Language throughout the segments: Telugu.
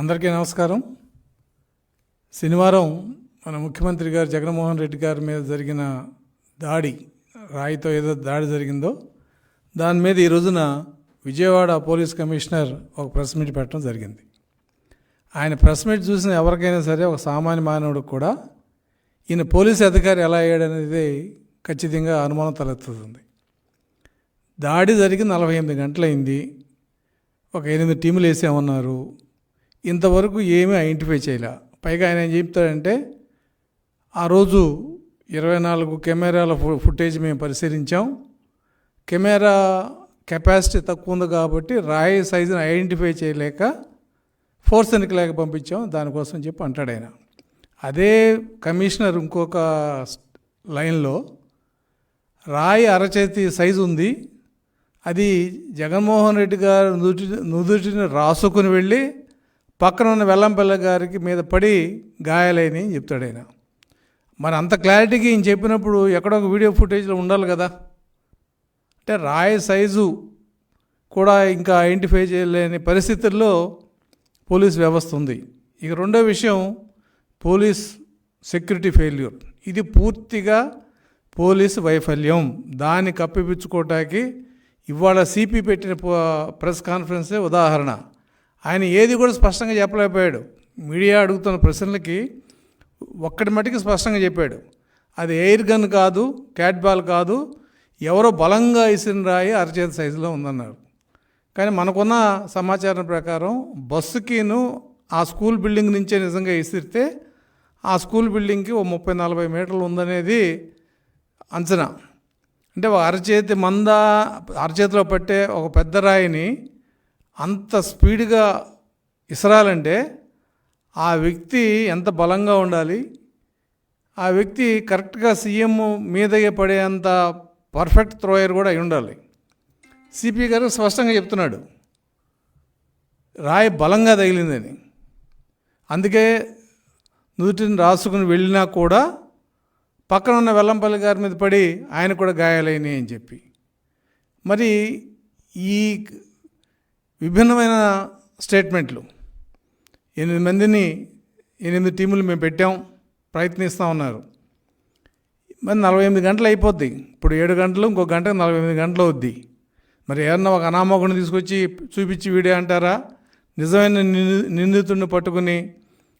అందరికీ నమస్కారం. శనివారం మన ముఖ్యమంత్రి గారు జగన్మోహన్ రెడ్డి గారి మీద జరిగిన దాడి, రాయితో ఏదో దాడి జరిగిందో దాని మీద ఈ రోజున విజయవాడ పోలీస్ కమిషనర్ ఒక ప్రెస్ మీట్ పెట్టడం జరిగింది. ఆయన ప్రెస్ మీట్ చూసిన ఎవరికైనా సరే, ఒక సామాన్య మానవుడికి కూడా ఈయన పోలీసు అధికారి ఎలా అయ్యాడనేది ఖచ్చితంగా అనుమానం తలెత్తుతుంది. దాడి జరిగి 48 గంటలైంది. ఒక 8 టీములు వేసామన్నారు. ఇంతవరకు ఏమీ ఐడెంటిఫై చేయలే. పైగా ఆయన ఏం చెప్తాడంటే, ఆ రోజు 24 కెమెరాల ఫుటేజ్ మేము పరిశీలించాం. కెమెరా కెపాసిటీ తక్కువ ఉంది కాబట్టి రాయి సైజుని ఐడెంటిఫై చేయలేక ఫోర్స్ ఎన్నికలేక పంపించాం, దానికోసం చెప్పి అంటాడు ఆయన. అదే కమిషనర్ ఇంకొక లైన్లో రాయి అరచేతి సైజు ఉంది, అది జగన్మోహన్ రెడ్డి గారు నుదుటిని రాసుకుని వెళ్ళి పక్కన ఉన్న వెల్లంపల్లి గారికి మీద పడి గాయాలైనవి అని చెప్తాడు ఆయన. మరి అంత క్లారిటీకి ఈయన చెప్పినప్పుడు ఎక్కడో ఒక వీడియో ఫుటేజ్లో ఉండాలి కదా. అంటే రాయి సైజు కూడా ఇంకా ఐడెంటిఫై చేయలేని పరిస్థితుల్లో పోలీస్ వ్యవస్థ ఉంది. ఇక రెండో విషయం, పోలీస్ సెక్యూరిటీ ఫెయిల్యూర్. ఇది పూర్తిగా పోలీసు వైఫల్యం. దాన్ని కప్పిపుచ్చుకోవటానికి ఇవాళ సిపి పెట్టిన ప్రెస్ కాన్ఫరెన్సే ఉదాహరణ. ఆయన ఏది కూడా స్పష్టంగా చెప్పలేకపోయాడు. మీడియా అడుగుతున్న ప్రశ్నలకి ఒక్కటి మటుకు స్పష్టంగా చెప్పాడు. అది ఎయిర్ గన్ కాదు, క్యాట్ బాల్ కాదు, ఎవరో బలంగా ఇసిన రాయి అరచేతి సైజులో ఉందన్నారు. కానీ మనకున్న సమాచారం ప్రకారం బస్సుకిను ఆ స్కూల్ బిల్డింగ్ నుంచే నిజంగా ఇసిరితే ఆ స్కూల్ బిల్డింగ్కి ఓ 30-40 మీటర్లు ఉందనేది అంచనా. అంటే ఒక అరచేతిలో పట్టే ఒక పెద్ద రాయిని అంత స్పీడ్గా ఇసరాలంటే ఆ వ్యక్తి ఎంత బలంగా ఉండాలి, ఆ వ్యక్తి కరెక్ట్గా సీఎం మీదగే పడేంత పర్ఫెక్ట్ త్రోయర్ కూడా అయి ఉండాలి. సిపి గారు స్పష్టంగా చెప్తున్నాడు, రాయి బలంగా తగిలిందని. అందుకే నుదుటిని రాసుకుని వెళ్ళినా కూడా పక్కన ఉన్న వెల్లంపల్లి గారి మీద పడి ఆయన కూడా గాయాలైనాయి అని చెప్పి. మరి ఈ విభిన్నమైన స్టేట్మెంట్లు, 8 టీములు మేము పెట్టాం, ప్రయత్నిస్తూ ఉన్నారు. మరి 48 గంటలు అయిపోద్ది. ఇప్పుడు 7 గంటలు, ఇంకో గంటకు 48 గంటలు అవుద్ది. మరి ఏమన్నా ఒక అనామకుడిని తీసుకొచ్చి చూపించి వీడియో అంటారా? నిజమైన నిందితుడిని పట్టుకుని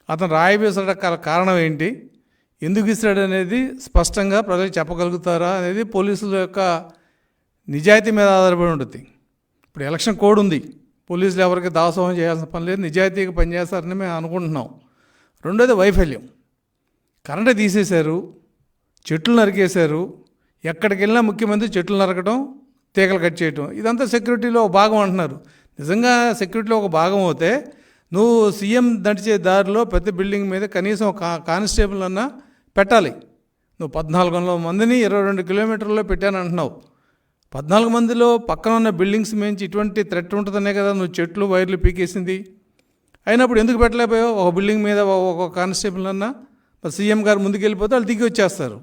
అతను రాయి వేసడానికి కారణం ఏంటి, ఎందుకు ఇస్తాడు అనేది స్పష్టంగా ప్రజలకు చెప్పగలుగుతారా అనేది పోలీసుల యొక్క నిజాయితీ మీద ఆధారపడి ఉంటుంది. ఇప్పుడు ఎలక్షన్ కోడ్ ఉంది, పోలీసులు ఎవరికి దాసోహం చేయాల్సిన పని లేదు, నిజాయితీగా పనిచేస్తారని మేము అనుకుంటున్నాం. రెండోది వైఫల్యం. కరెంటు తీసేశారు, చెట్లు నరికేశారు. ఎక్కడికి వెళ్ళినా ముఖ్యమంత్రి చెట్లు నరకడం, తీగలు కట్ చేయటం, ఇదంతా సెక్యూరిటీలో ఒక భాగం అంటున్నారు. నిజంగా సెక్యూరిటీలో ఒక భాగం అవుతే నువ్వు సీఎం నడిచే దారిలో ప్రతి బిల్డింగ్ మీద కనీసం కానిస్టేబుల్ అన్నా పెట్టాలి. నువ్వు 14 మందిని 22 కిలోమీటర్లలో పెట్టానంటున్నావు. 14 మందిలో పక్కన ఉన్న బిల్డింగ్స్ మించి ఇటువంటి థ్రెట్ ఉంటుందనే కదా నువ్వు చెట్లు వైర్లు పీకేసింది. అయినప్పుడు ఎందుకు పెట్టలేకపోయావు? ఒక బిల్డింగ్ మీద ఒక కానిస్టేబుల్ అన్నా సీఎం గారు ముందుకు వెళ్ళిపోతే వాళ్ళు దిగి వచ్చేస్తారు.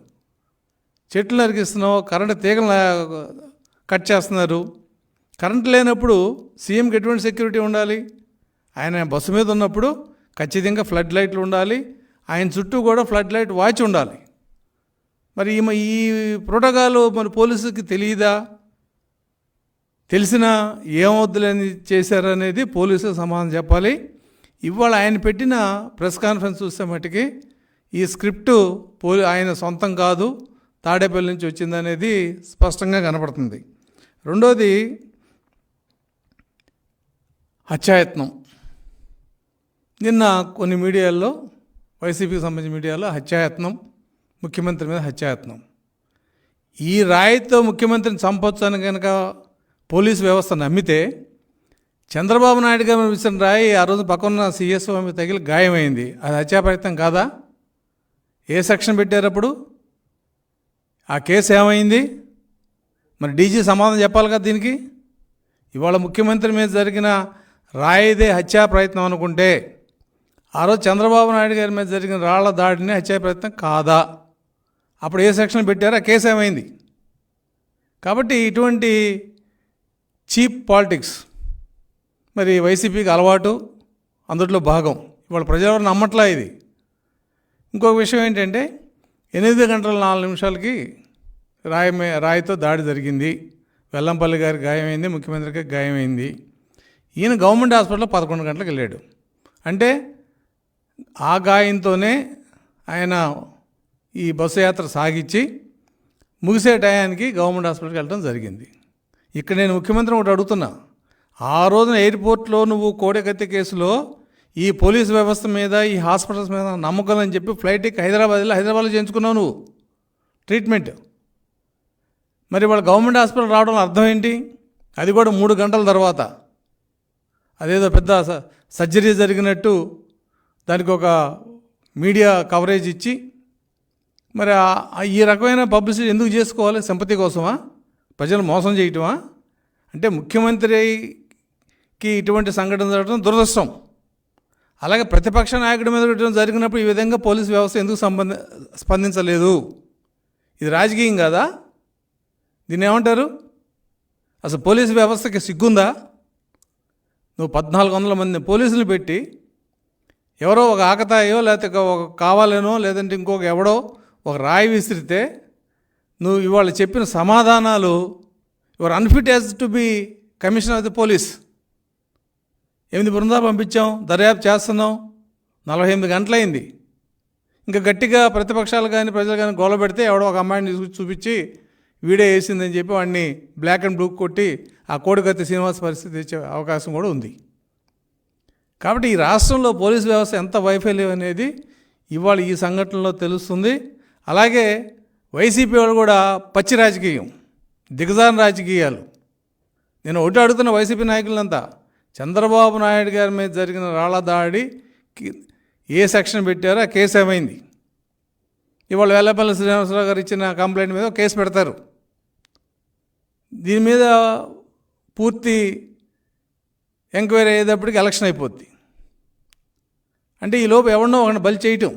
చెట్లు నరికిస్తున్నావు, కరెంటు తీగలు కట్ చేస్తున్నారు. కరెంటు లేనప్పుడు సీఎంకి ఎటువంటి సెక్యూరిటీ ఉండాలి? ఆయన బస్సు మీద ఉన్నప్పుడు ఖచ్చితంగా ఫ్లడ్ లైట్లు ఉండాలి, ఆయన చుట్టూ కూడా ఫ్లడ్ లైట్ వాచ్ ఉండాలి. మరి ఈ ప్రోటోకాల్ మరి పోలీసుకి తెలియదా? తెలిసినా ఏమవుద్దులని చేశారనేది పోలీసులు సమాధానం చెప్పాలి. ఇవాళ ఆయన పెట్టిన ప్రెస్ కాన్ఫరెన్స్ చూస్తే మట్టుకి ఈ స్క్రిప్టు ఆయన సొంతం కాదు, తాడేపల్లి నుంచి వచ్చిందనేది స్పష్టంగా కనపడుతుంది. రెండోది హత్యాయత్నం. నిన్న కొన్ని మీడియాల్లో, వైసీపీకి సంబంధించిన మీడియాలో హత్యాయత్నం, ముఖ్యమంత్రి మీద హత్యాయత్నం. ఈ రాయితో ముఖ్యమంత్రిని చంపొచ్చు అని కనుక పోలీసు వ్యవస్థ నమ్మితే, చంద్రబాబు నాయుడు గారు విసిన రాయి ఆ రోజు పక్కన సిఎస్ఓ మీద తగిలి గాయమైంది, అది హత్యా ప్రయత్నం కాదా? ఏ సెక్షన్ పెట్టారప్పుడు? ఆ కేసు ఏమైంది? మరి డీజీ సమాధానం చెప్పాలి కదా దీనికి. ఇవాళ ముఖ్యమంత్రి మీద జరిగిన రాయిదే హత్యా ప్రయత్నం అనుకుంటే, ఆ రోజు చంద్రబాబు నాయుడు గారి మీద జరిగిన రాళ్ల దాడిని హత్యా ప్రయత్నం కాదా? అప్పుడు ఏ సెక్షన్ పెట్టారో ఆ కేసు ఏమైంది? కాబట్టి ఇటువంటి చీప్ పాలిటిక్స్ మరి వైసీపీకి అలవాటు. అందులో భాగం. ఇవాళ ప్రజలెవరు నమ్మట్లా ఇది. ఇంకొక విషయం ఏంటంటే 8 గంటల 4 నిమిషాలకి రాయితో దాడి జరిగింది. వెల్లంపల్లి గారికి గాయమైంది, ముఖ్యమంత్రికి గాయమైంది. ఈయన గవర్నమెంట్ హాస్పిటల్లో 11 గంటలకు వెళ్ళాడు. అంటే ఆ గాయంతోనే ఆయన ఈ బస్సు యాత్ర సాగించి ముగిసే టయానికి గవర్నమెంట్ హాస్పిటల్కి వెళ్ళడం జరిగింది. ఇక్కడ నేను ముఖ్యమంత్రిని ఒకటి అడుగుతున్నా, ఆ రోజున ఎయిర్పోర్ట్లో నువ్వు కోడెకత్తి కేసులో ఈ పోలీస్ వ్యవస్థ మీద, ఈ హాస్పిటల్స్ మీద నమ్మకం అని చెప్పి ఫ్లైట్కి హైదరాబాద్లో చేయించుకున్నావు నువ్వు ట్రీట్మెంట్. మరి వాళ్ళ గవర్నమెంట్ హాస్పిటల్ రావడం అర్థం ఏంటి? అది కూడా 3 గంటల తర్వాత. అదేదో పెద్ద సర్జరీ జరిగినట్టు దానికి ఒక మీడియా కవరేజ్ ఇచ్చి, మరి ఈ రకమైన పబ్లిసిటీ ఎందుకు చేసుకోవాలి? సింపతి కోసమా? ప్రజలు మోసం చేయటమా? అంటే ముఖ్యమంత్రికి ఇటువంటి సంఘటన జరగడం దురదృష్టం. అలాగే ప్రతిపక్ష నాయకుడి మీద జరిగినప్పుడు ఈ విధంగా పోలీసు వ్యవస్థ ఎందుకు స్పందించలేదు? ఇది రాజకీయం కాదా? దీన్ని ఏమంటారు? అసలు పోలీసు వ్యవస్థకి సిగ్గుందా? నువ్వు 1400 మంది పోలీసులు పెట్టి ఎవరో ఒక ఆకతాయో లేకపోతే ఒక కావాలనో లేదంటే ఇంకొక ఎవడో ఒక రాయి విసిరితే నువ్వు ఇవాళ చెప్పిన సమాధానాలు your unfit as to be commissioner of the police. 8 బృందాలు పంపించాం, దర్యాప్తు చేస్తున్నాం, 48 గంటలైంది. ఇంకా గట్టిగా ప్రతిపక్షాలు కానీ ప్రజలు కానీ గోల పెడితే ఎవడో ఒక అమ్మాయిని తీసుకొచ్చి చూపించి వీడియో వేసిందని చెప్పి వాడిని బ్లాక్ అండ్ బ్లూ కొట్టి ఆ కోడికత్తి శ్రీనివాస్ పరిస్థితి ఇచ్చే అవకాశం కూడా ఉంది. కాబట్టి ఈ రాష్ట్రంలో పోలీసు వ్యవస్థ ఎంత వైఫల్యం అనేది ఇవాళ ఈ సంఘటనలో తెలుస్తుంది. అలాగే వైసీపీ వాళ్ళు కూడా పచ్చి రాజకీయం, దిగజారిన రాజకీయాలు. నేను ఒకటి అడుగుతున్న వైసీపీ నాయకులంతా, చంద్రబాబు నాయుడు గారి మీద జరిగిన రాళ్ల దాడికి ఏ సెక్షన్ పెట్టారో ఆ కేసు ఏమైంది? ఇవాళ వెల్లపల్లి శ్రీనివాసరావు గారు ఇచ్చిన కంప్లైంట్ మీద కేసు పెడతారు. దీని మీద పూర్తి ఎంక్వైరీ అయ్యేటప్పటికి ఎలక్షన్ అయిపోద్ది. అంటే ఈ లోపు ఎవరినో ఒకరిని బలి చేయటం.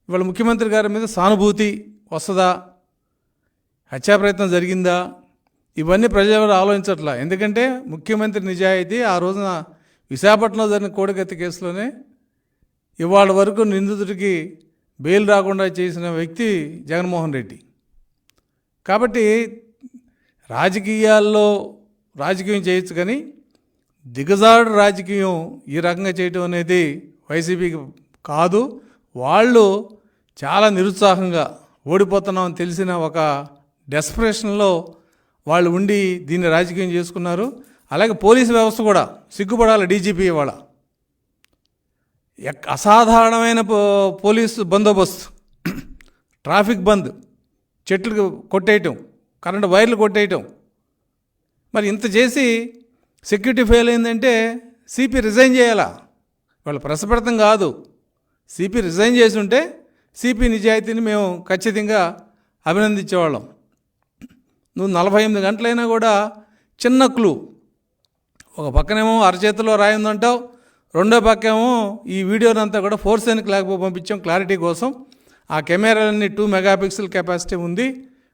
ఇవాళ ముఖ్యమంత్రి గారి మీద సానుభూతి వస్తుందా? హత్యా ప్రయత్నం జరిగిందా? ఇవన్నీ ప్రజలు ఎవరు ఆలోచించట్లా. ఎందుకంటే ముఖ్యమంత్రి నిజాయితీ ఆ రోజున విశాఖపట్నంలో జరిగిన కోడికత్తి కేసులోనే ఇవాళ వరకు నిందితుడికి బెయిల్ రాకుండా చేసిన వ్యక్తి జగన్మోహన్ రెడ్డి. కాబట్టి రాజకీయాల్లో రాజకీయం చేయొచ్చు, కానీ దిగజాడు రాజకీయం ఈ రకంగా చేయటం అనేది వైసీపీకి కాదు. వాళ్ళు చాలా నిరుత్సాహంగా ఓడిపోతున్నామని తెలిసిన ఒక డెస్పరేషన్లో వాళ్ళు ఉండి దీన్ని రాజకీయం చేసుకున్నారు. అలాగే పోలీసు వ్యవస్థ కూడా సిగ్గుపడాలి. డీజీపీ వాళ్ళ అసాధారణమైన పోలీసు బందోబస్తు, ట్రాఫిక్ బంద్, చెట్లు కొట్టేయటం, కరెంటు వైర్లు కొట్టేయటం. మరి ఇంత చేసి సెక్యూరిటీ ఫెయిల్ అయిందంటే సిపి రిజైన్ చేయాలా? వాళ్ళు ప్రశ్నపెడతాం కాదు. సిపి రిజైన్ చేసి ఉంటే సిపి నిజాయితీని మేము ఖచ్చితంగా అభినందించేవాళ్ళం. నువ్వు 48 గంటలైనా కూడా చిన్న క్లూ, ఒక పక్కనేమో అరచేతిలో రాయి ఉందంటావు, రెండో పక్కేమో ఈ వీడియోనంతా కూడా ఫోర్సెన్కి లేకపోతే పంపించాం క్లారిటీ కోసం. ఆ కెమెరాలన్నీ 2 మెగాపిక్సెల్ కెపాసిటీ ఉంది,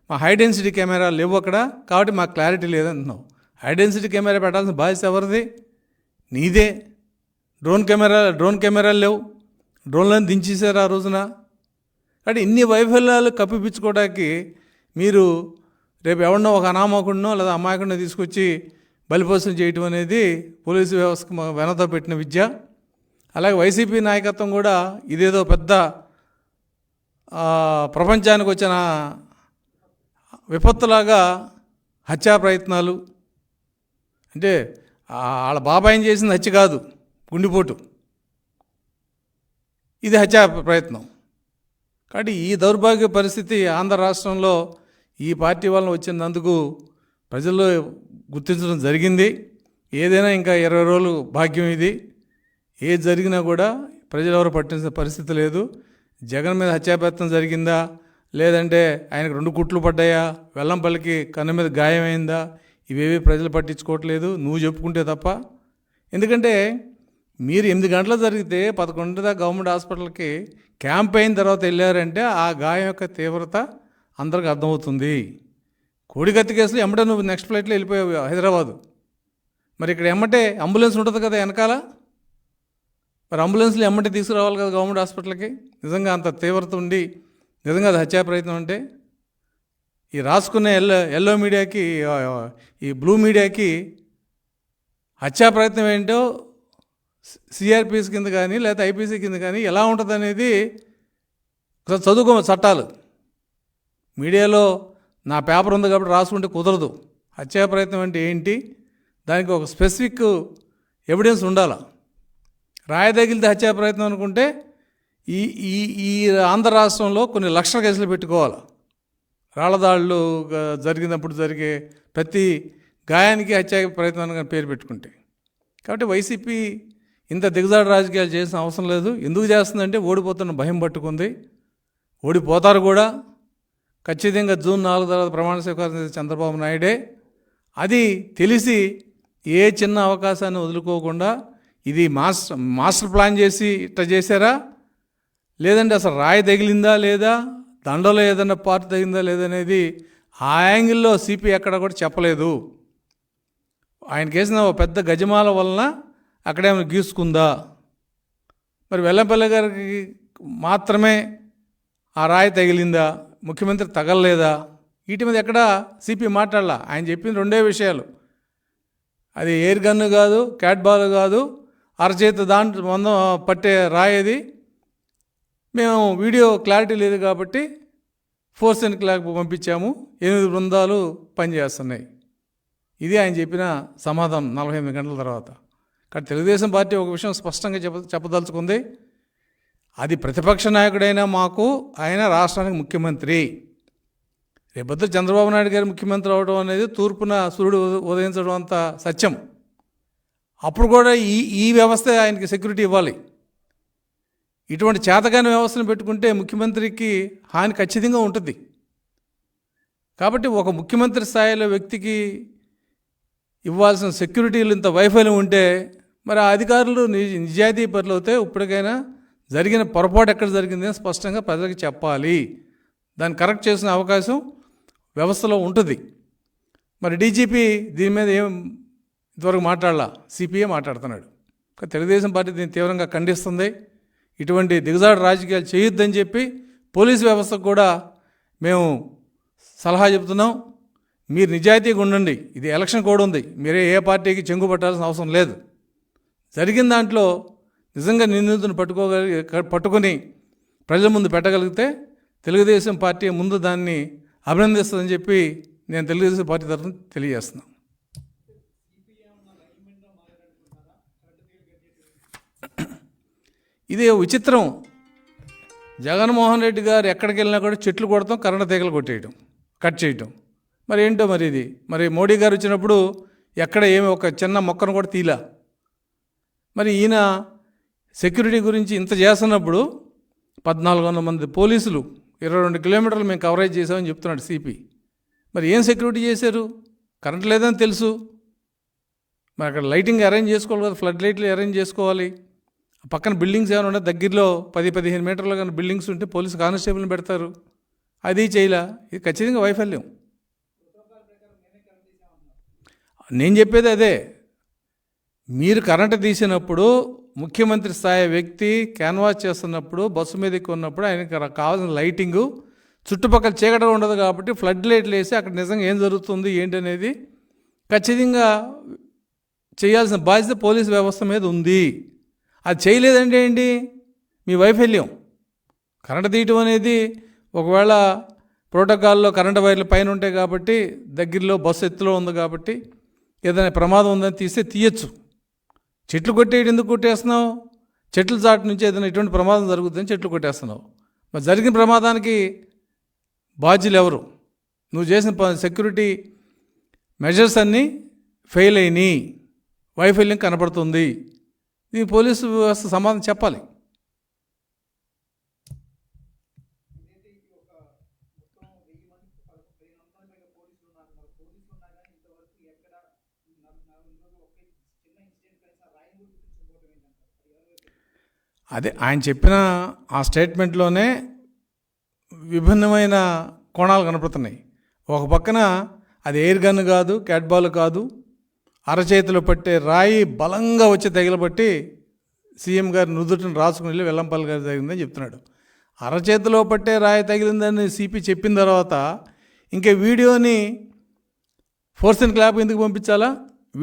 మా హై డెన్సిటీ కెమెరాలు లేవు అక్కడ, కాబట్టి మాకు క్లారిటీ లేదంటున్నావు. హై డెన్సిటీ కెమెరా పెట్టాల్సిన బాధ్యత ఎవరిది? నీదే. డ్రోన్ కెమెరాలు లేవు, డ్రోన్లను దించేశారు ఆ రోజున. కాబట్టి ఇన్ని వైఫల్యాలు కప్పిపించుకోవడానికి మీరు రేపు ఎవరినో ఒక అనామకుడినో లేదా అమాయకుడినో తీసుకొచ్చి బలిపోసం చేయటం అనేది పోలీసు వ్యవస్థకు వెనతో పెట్టిన విద్య. అలాగే వైసీపీ నాయకత్వం కూడా ఇదేదో పెద్ద ప్రపంచానికి వచ్చిన విపత్తులాగా హత్యా ప్రయత్నాలు, అంటే వాళ్ళ బాబాయిని చేసింది హత్య కాదు, గుండెపోటు, ఇది హత్యా ప్రయత్నం. కాబట్టి ఈ దౌర్భాగ్య పరిస్థితి ఆంధ్ర రాష్ట్రంలో ఈ పార్టీ వలన వచ్చినందుకు ప్రజల్లో గుర్తించడం జరిగింది. ఏదైనా ఇంకా 20 రోజులు భాగ్యం ఇది. ఏది జరిగినా కూడా ప్రజలు ఎవరు పట్టించిన పరిస్థితి లేదు. జగన్ మీద హత్యాప్రయత్నం జరిగిందా, లేదంటే ఆయనకు 2 కుట్లు పడ్డాయా, వెల్లంపల్లికి కన్ను మీద గాయమైందా, ఇవేవి ప్రజలు పట్టించుకోవట్లేదు, నువ్వు చెప్పుకుంటే తప్ప. ఎందుకంటే మీరు 8 గంటలు జరిగితే 11 దాకా గవర్నమెంట్ హాస్పిటల్కి క్యాంప్ అయిన తర్వాత వెళ్ళారంటే ఆ గాయం యొక్క తీవ్రత అందరికి అర్థమవుతుంది. కోడికత్తి కేసులో ఎమ్మటే నువ్వు నెక్స్ట్ ఫ్లైట్లో వెళ్ళిపోయావు హైదరాబాదు. మరి ఇక్కడ ఎమ్మటే అంబులెన్స్ ఉంటుంది కదా వెనకాల, మరి అంబులెన్స్లు ఎమ్మటి తీసుకురావాలి కదా గవర్నమెంట్ హాస్పిటల్కి. నిజంగా అంత తీవ్రత ఉండి నిజంగా అది హత్యా ప్రయత్నం అంటే ఈ రాసుకునే ఎల్లో మీడియాకి, ఈ బ్లూ మీడియాకి హత్యా ప్రయత్నం ఏంటో సిఆర్పిసి కింద కానీ లేకపోతే ఐపీసీ కింద కానీ ఎలా ఉంటుంది అనేది చదువుకో. చట్టాలు మీడియాలో నా పేపర్ ఉంది కాబట్టి రాసుకుంటే కుదరదు. హత్యా ప్రయత్నం అంటే ఏంటి, దానికి ఒక స్పెసిఫిక్ ఎవిడెన్స్ ఉండాలి. రాయదగిలితే హత్యా ప్రయత్నం అనుకుంటే ఈ ఈ ఈ ఆంధ్ర రాష్ట్రంలో కొన్ని లక్షల కేసులు పెట్టుకోవాలి. రాళ్లదాళ్ళు జరిగినప్పుడు జరిగే ప్రతి గాయానికి హత్యా ప్రయత్నాన్ని పేరు పెట్టుకుంటే. కాబట్టి వైసీపీ ఇంత దిగజాడు రాజకీయాలు చేసిన అవసరం లేదు. ఎందుకు చేస్తుందంటే ఓడిపోతున్న భయం పట్టుకుంది. ఓడిపోతారు కూడా ఖచ్చితంగా. జూన్ 4 తర్వాత ప్రమాణ స్వీకారం చేసే చంద్రబాబు నాయుడే. అది తెలిసి ఏ చిన్న అవకాశాన్ని వదులుకోకుండా ఇది మాస్టర్ ప్లాన్ చేసి ఇట్లా చేశారా, లేదంటే అసలు రాయి తగిలిందా లేదా, దండలో ఏదైనా పార్ట్ తగిలిందా లేదనేది ఆ యాంగిల్లో సిపి ఎక్కడ కూడా చెప్పలేదు. ఆయనకి వేసిన పెద్ద గజమాల వలన అక్కడేమైనా గీసుకుందా, మరి వెల్లంపల్లి గారికి మాత్రమే ఆ రాయి తగిలిందా, ముఖ్యమంత్రి తగలలేదా, వీటి మీద ఎక్కడ సిపి మాట్లాడాల. ఆయన చెప్పిన రెండే విషయాలు, అది ఎయిర్ గన్ను కాదు, క్యాట్ బాల్ కాదు, అరచేతి దాంట్లో మందం పట్టే రాయేది, మేము వీడియో క్లారిటీ లేదు కాబట్టి ఫోర్స్ అండ్ క్లాక్ పంపించాము, 8 బృందాలు పనిచేస్తున్నాయి. ఇది ఆయన చెప్పిన సమాధానం 48 గంటల తర్వాత. కానీ తెలుగుదేశం పార్టీ ఒక విషయం స్పష్టంగా చెప్పదలుచుకుంది, అది ప్రతిపక్ష నాయకుడైనా మాకు ఆయన రాష్ట్రానికి ముఖ్యమంత్రి. రేపొద్దు చంద్రబాబు నాయుడు గారు ముఖ్యమంత్రి అవడం అనేది తూర్పున సూర్యుడు ఉదయించడం అంత సత్యం. అప్పుడు కూడా ఈ వ్యవస్థ ఆయనకి సెక్యూరిటీ ఇవ్వాలి. ఇటువంటి చేతగాని వ్యవస్థను పెట్టుకుంటే ముఖ్యమంత్రికి హాని ఖచ్చితంగా ఉంటుంది. కాబట్టి ఒక ముఖ్యమంత్రి స్థాయిలో వ్యక్తికి ఇవ్వాల్సిన సెక్యూరిటీలు ఇంత వైఫల్యం ఉంటే మరి ఆ అధికారులు నిజాయితీ పరులు అవుతే ఇప్పటికైనా జరిగిన పొరపాటు ఎక్కడ జరిగింది అని స్పష్టంగా ప్రజలకు చెప్పాలి. దాన్ని కరెక్ట్ చేసిన అవకాశం వ్యవస్థలో ఉంటుంది. మరి డీజీపీ దీని మీద ఏం ఇంతవరకు మాట్లాడాల, సిపిఏ మాట్లాడుతున్నాడు. తెలుగుదేశం పార్టీ దీన్ని తీవ్రంగా ఖండిస్తుంది. ఇటువంటి దిగజాడు రాజకీయాలు చేయొద్దని చెప్పి పోలీసు వ్యవస్థకు కూడా మేము సలహా చెబుతున్నాం. మీరు నిజాయితీగా ఉండండి, ఇది ఎలక్షన్ కోడ్ ఉంది, మీరే ఏ పార్టీకి చెంగు పట్టాల్సిన అవసరం లేదు. జరిగిన దాంట్లో నిజంగా నిందితుని పట్టుకొని ప్రజల ముందు పెట్టగలిగితే తెలుగుదేశం పార్టీ ముందు దాన్ని అభినందిస్తుందని చెప్పి నేను తెలుగుదేశం పార్టీ తరఫున తెలియజేస్తున్నాను. ఇది విచిత్రం. జగన్మోహన్ రెడ్డి గారు ఎక్కడికి వెళ్ళినా కూడా చెట్లు కొడతాం, కరెంటు తీగలు కొట్టేయటం, కట్ చేయటం. మరి ఏంటో మరి ఇది. మరి మోడీ గారు వచ్చినప్పుడు ఎక్కడ ఏమి ఒక చిన్న మొక్కను కూడా తీలా. మరి ఈయన సెక్యూరిటీ గురించి ఇంత చేస్తున్నప్పుడు 1400 మంది పోలీసులు 22 కిలోమీటర్లు మేము కవరేజ్ చేసామని చెప్తున్నాడు సిపి. మరి ఏం సెక్యూరిటీ చేశారు? కరెంట్ లేదని తెలుసు, మరి అక్కడ లైటింగ్ అరేంజ్ చేసుకోవాలి కదా, ఫ్లడ్ లైట్లు అరేంజ్ చేసుకోవాలి. పక్కన బిల్డింగ్స్ ఏమైనా ఉంటే దగ్గరలో 10-15 మీటర్లు కానీ బిల్డింగ్స్ ఉంటే పోలీసు కానిస్టేబుల్ని పెడతారు, అది చేయలా. ఇది ఖచ్చితంగా వైఫల్యం. నేను చెప్పేది అదే, మీరు కరెంటు తీసినప్పుడు ముఖ్యమంత్రి స్థాయి వ్యక్తి క్యాన్వాస్ చేస్తున్నప్పుడు బస్సు మీదకి ఉన్నప్పుడు ఆయనకి కావాల్సిన లైటింగు, చుట్టుపక్కల చీకటి ఉండదు కాబట్టి ఫ్లడ్ లైట్లు వేసి అక్కడ నిజంగా ఏం జరుగుతుంది ఏంటి అనేది ఖచ్చితంగా చేయాల్సిన బాధ్యత పోలీసు వ్యవస్థ మీద ఉంది. అది చేయలేదంటే ఏంటి? మీ వైఫల్యం. కరెంటు తీయటం అనేది ఒకవేళ ప్రోటోకాల్లో కరెంటు వైర్లు పైన ఉంటాయి కాబట్టి దగ్గరలో బస్సు ఎత్తులో ఉంది కాబట్టి ఏదైనా ప్రమాదం ఉందని తీయచ్చు. చెట్లు కొట్టేయడం ఎందుకు కొట్టేస్తున్నావు? చెట్ల చాటు నుంచి ఏదైనా ఇటువంటి ప్రమాదం జరుగుతుందని చెట్లు కొట్టేస్తున్నావు. మరి జరిగిన ప్రమాదానికి బాధ్యులు ఎవరు? నువ్వు చేసిన సెక్యూరిటీ మెజర్స్ అన్నీ ఫెయిల్ అయినాయి, వైఫల్యం కనపడుతుంది. దీనికి పోలీసు వ్యవస్థ సమాధానం చెప్పాలి. అదే ఆయన చెప్పిన ఆ స్టేట్మెంట్లోనే విభిన్నమైన కోణాలు కనపడుతున్నాయి. ఒక పక్కన అది ఎయిర్ గన్ కాదు, క్యాట్ బాల్ కాదు, అరచేతిలో పట్టే రాయి బలంగా వచ్చి తగిలబట్టి సీఎం గారి నుదుటిని రాసుకుని వెళ్ళి వెల్లంపల్లి గారి తగిలిందని చెప్తున్నాడు. అరచేతిలో పట్టే రాయి తగిలిందని సిపి చెప్పిన తర్వాత ఇంకా వీడియోని ఫోర్స్ అండ్ క్లాప్ ఎందుకు పంపించాలా?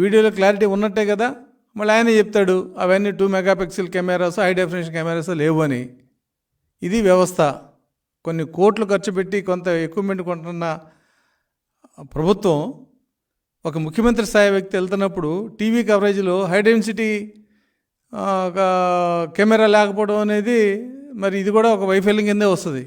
వీడియోలో క్లారిటీ ఉన్నట్టే కదా. మళ్ళీ ఆయనే చెప్తాడు అవన్నీ 2 megapixel cameras, high definition cameras లేవు అని. ఇది వ్యవస్థ. కొన్ని కోట్లు ఖర్చు పెట్టి కొంత ఎక్విప్మెంట్ కొంటున్న ప్రభుత్వం ఒక ముఖ్యమంత్రి స్థాయి వ్యక్తి వెళ్తున్నప్పుడు టీవీ కవరేజ్లో హై డెన్సిటీ కెమెరా లేకపోవడం అనేది మరి ఇది కూడా ఒక వైఫల్యం కిందే వస్తుంది.